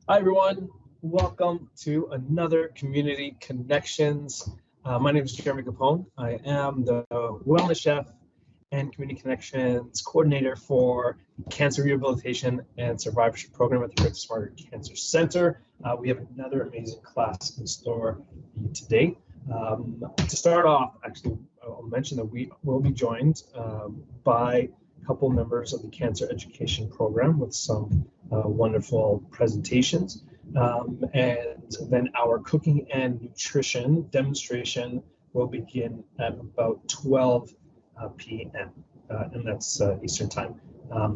Hi, everyone. Welcome to another Community Connections. My name is Jeremy Capone. I am the Wellness Chef and Community Connections Coordinator for Cancer Rehabilitation and Survivorship Program at the Princess Margaret Cancer Center. We have another amazing class in store for you today. To start off, actually, I'll mention that we will be joined by a couple members of the Cancer Education Program with some wonderful presentations. And then our cooking and nutrition demonstration will begin at about 12 p.m. And that's Eastern time.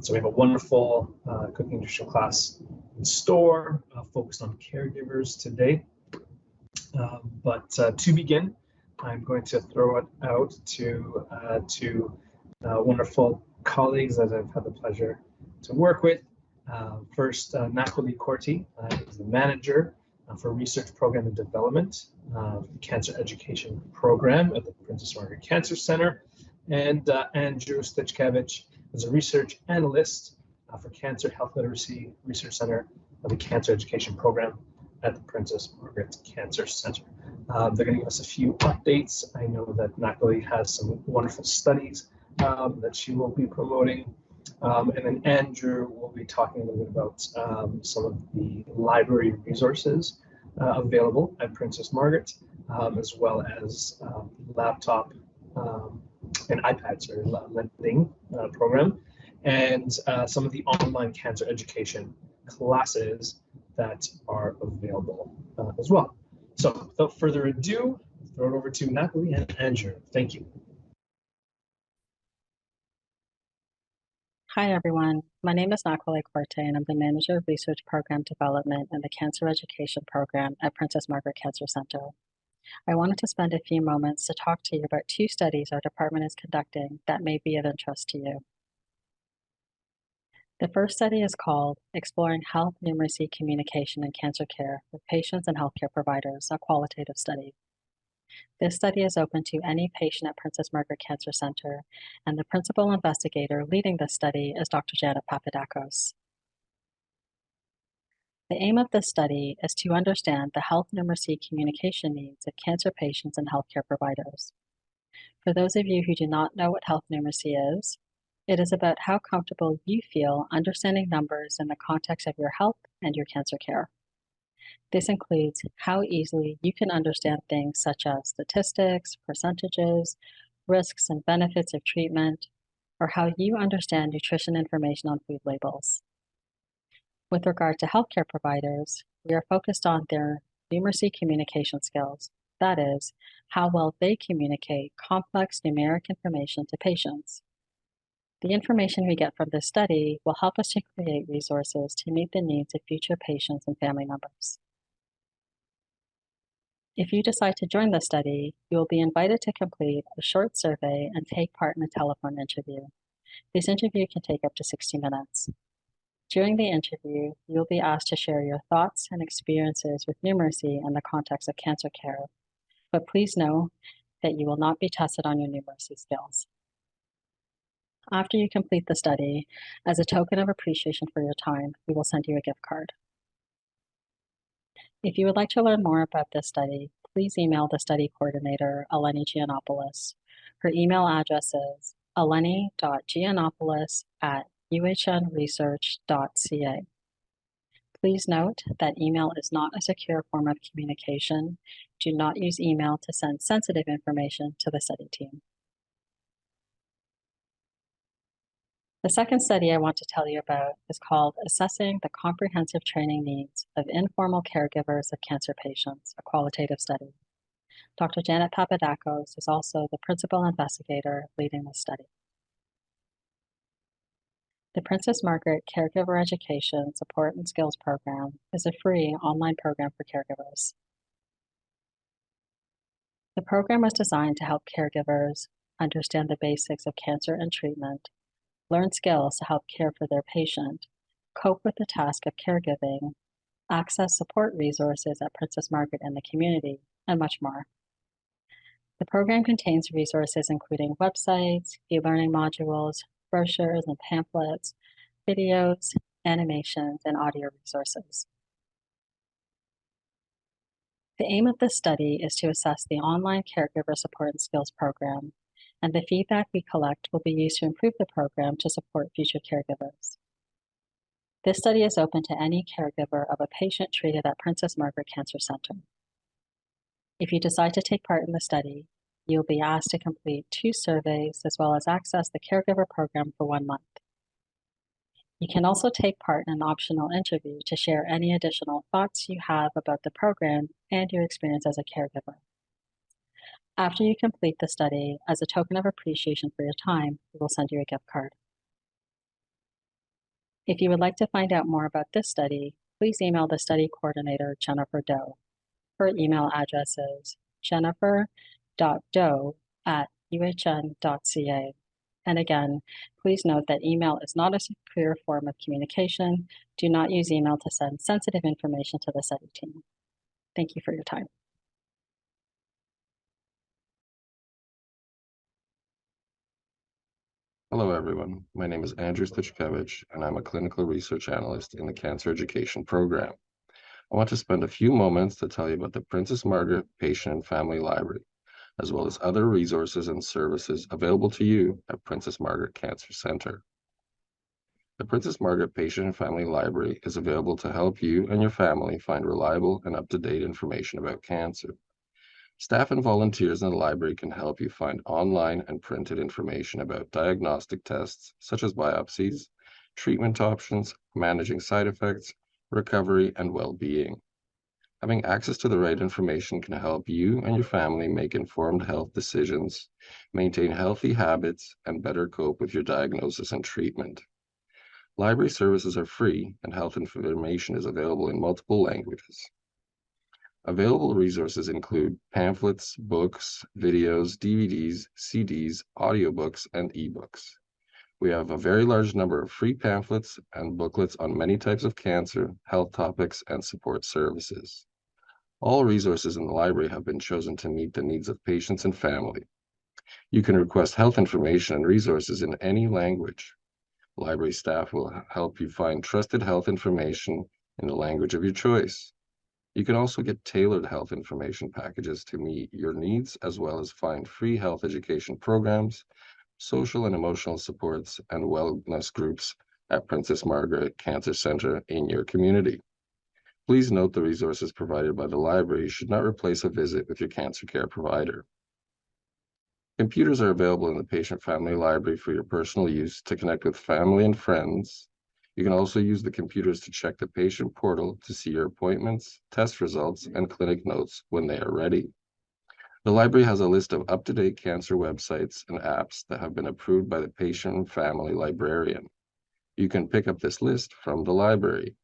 So we have a wonderful cooking and nutrition class in store focused on caregivers today. But to begin, I'm going to throw it out to wonderful colleagues that I've had the pleasure to work with. First, Naa Kwarley Quartey is the manager for research program and development for the cancer education program at the Princess Margaret Cancer Center. And Andrew Stechkevich is a research analyst for cancer health literacy research center of the cancer education program at the Princess Margaret Cancer Center. They're going to give us a few updates. I know that Naa Kwarley has some wonderful studies that she will be promoting. And then Andrew will be talking a little bit about some of the library resources available at Princess Margaret, as well as laptop and iPads or lending program, and some of the online cancer education classes that are available as well. So without further ado, throw it over to Naa Kwarley and Andrew. Thank you. Hi, everyone. My name is Naa Kwarley Quartey, and I'm the Manager of Research Program Development in the Cancer Education Program at Princess Margaret Cancer Center. I wanted to spend a few moments to talk to you about two studies our department is conducting that may be of interest to you. The first study is called Exploring Health Numeracy Communication in Cancer Care with Patients and Healthcare Providers, a qualitative study. This study is open to any patient at Princess Margaret Cancer Center, and the principal investigator leading this study is Dr. Janet Papadakos. The aim of this study is to understand the health numeracy communication needs of cancer patients and healthcare providers. For those of you who do not know what health numeracy is, it is about how comfortable you feel understanding numbers in the context of your health and your cancer care. This includes how easily you can understand things such as statistics, percentages, risks and benefits of treatment, or how you understand nutrition information on food labels. With regard to healthcare providers, we are focused on their numeracy communication skills, that is, how well they communicate complex numeric information to patients. The information we get from this study will help us to create resources to meet the needs of future patients and family members. If you decide to join the study, you will be invited to complete a short survey and take part in a telephone interview. This interview can take up to 60 minutes. During the interview, you will be asked to share your thoughts and experiences with numeracy in the context of cancer care, but please know that you will not be tested on your numeracy skills. After you complete the study, as a token of appreciation for your time, we will send you a gift card. If you would like to learn more about this study, please email the study coordinator, Eleni Giannopoulos. Her email address is eleni.giannopoulos@uhnresearch.ca. Please note that email is not a secure form of communication. Do not use email to send sensitive information to the study team. The second study I want to tell you about is called Assessing the Comprehensive Training Needs of Informal Caregivers of Cancer Patients, a qualitative study. Dr. Janet Papadakos is also the principal investigator leading this study. The Princess Margaret Caregiver Education Support and Skills Program is a free online program for caregivers. The program was designed to help caregivers understand the basics of cancer and treatment, learn skills to help care for their patient, cope with the task of caregiving, access support resources at Princess Margaret and the community, and much more. The program contains resources including websites, e-learning modules, brochures and pamphlets, videos, animations, and audio resources. The aim of this study is to assess the online caregiver support and skills program, and the feedback we collect will be used to improve the program to support future caregivers. This study is open to any caregiver of a patient treated at Princess Margaret Cancer Center. If you decide to take part in the study, you will be asked to complete 2 surveys as well as access the caregiver program for 1 month. You can also take part in an optional interview to share any additional thoughts you have about the program and your experience as a caregiver. After you complete the study, as a token of appreciation for your time, we will send you a gift card. If you would like to find out more about this study, please email the study coordinator, Jennifer Doe. Her email address is jennifer.doe@uhn.ca. And again, please note that email is not a superior form of communication. Do not use email to send sensitive information to the study team. Thank you for your time. Hello, everyone. My name is Andrew Stechkevich, and I'm a clinical research analyst in the Cancer Education Program. I want to spend a few moments to tell you about the Princess Margaret Patient and Family Library, as well as other resources and services available to you at Princess Margaret Cancer Center. The Princess Margaret Patient and Family Library is available to help you and your family find reliable and up-to-date information about cancer. Staff and volunteers in the library can help you find online and printed information about diagnostic tests such as biopsies, treatment options, managing side effects, recovery, and well-being. Having access to the right information can help you and your family make informed health decisions, maintain healthy habits, and better cope with your diagnosis and treatment. Library services are free, and health information is available in multiple languages. Available resources include pamphlets, books, videos, DVDs, CDs, audiobooks, and ebooks. We have a very large number of free pamphlets and booklets on many types of cancer, health topics, and support services. All resources in the library have been chosen to meet the needs of patients and family. You can request health information and resources in any language. Library staff will help you find trusted health information in the language of your choice. You can also get tailored health information packages to meet your needs, as well as find free health education programs, social and emotional supports, and wellness groups at Princess Margaret Cancer Center in your community. Please note the resources provided by the library should not replace a visit with your cancer care provider. Computers are available in the Patient Family Library for your personal use to connect with family and friends. You can also use the computers to check the patient portal to see your appointments, test results, and clinic notes when they are ready. The library has a list of up-to-date cancer websites and apps that have been approved by the patient and family librarian. You can pick up this list from the library.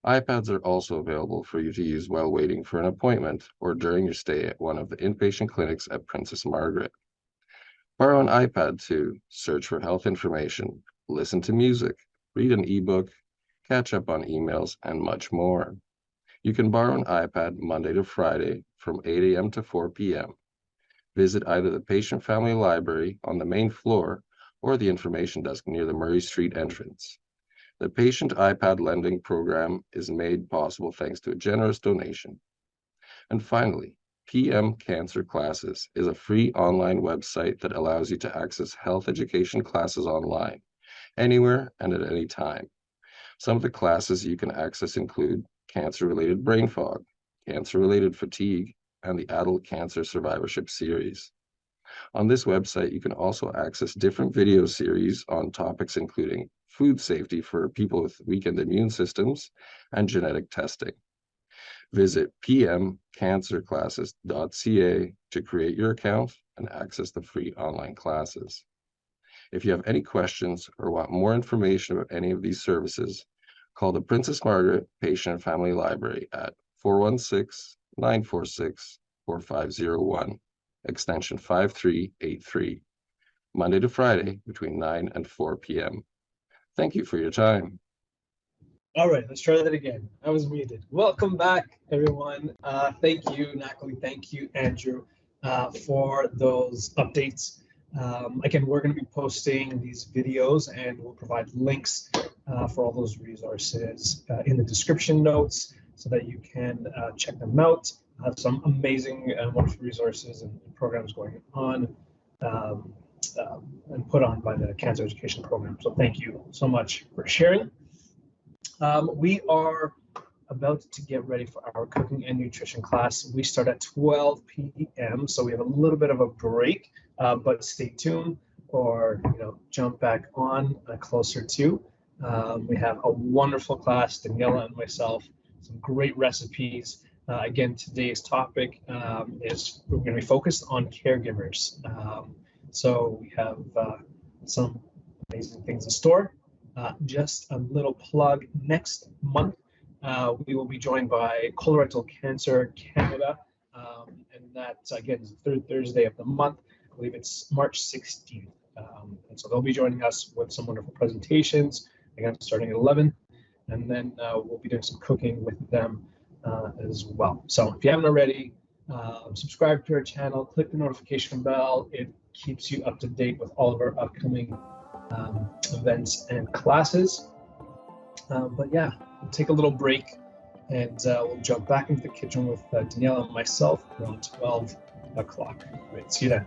iPads are also available for you to use while waiting for an appointment or during your stay at one of the inpatient clinics at Princess Margaret. Borrow an iPad to search for health information, listen to music, read an ebook, catch up on emails, and much more. You can borrow an iPad Monday to Friday from 8 a.m. to 4 p.m. Visit either the Patient Family Library on the main floor or the information desk near the Murray Street entrance. The Patient iPad Lending Program is made possible thanks to a generous donation. And finally, PM Cancer Classes is a free online website that allows you to access health education classes online, anywhere and at any time. Some of the classes you can access include cancer-related brain fog, cancer-related fatigue, and the Adult Cancer Survivorship Series. On this website, you can also access different video series on topics including food safety for people with weakened immune systems and genetic testing. Visit pmcancerclasses.ca to create your account and access the free online classes. If you have any questions or want more information about any of these services, call the Princess Margaret Patient and Family Library at 416-946-4501, extension 5383, Monday to Friday between 9 and 4 p.m. Thank you for your time. All right, let's try that again. I was muted. Welcome back, everyone. Thank you, Naa Kwarley. Thank you, Andrew, for those updates. Again, we're going to be posting these videos, and we'll provide links for all those resources in the description notes. so that you can check them out. Some amazing and wonderful resources and programs going on and put on by the Cancer Education Program. So thank you so much for sharing. We are about to get ready for our cooking and nutrition class. We start at 12 p.m. So we have a little bit of a break, but stay tuned or jump back on closer to. We have a wonderful class, Daniela and myself, some great recipes. Again, today's topic is we're going to be focused on caregivers. So we have some amazing things in store. Just a little plug, next month we will be joined by Colorectal Cancer Canada, and that again is the third Thursday of the month. I believe it's March 16th, and so they'll be joining us with some wonderful presentations, again starting at 11, and then we'll be doing some cooking with them as well. So if you haven't already, subscribe to our channel, click the notification bell. It keeps you up to date with all of our upcoming events and classes. But yeah, we'll take a little break and we'll jump back into the kitchen with Daniela and myself around 12 o'clock. Great, see you then.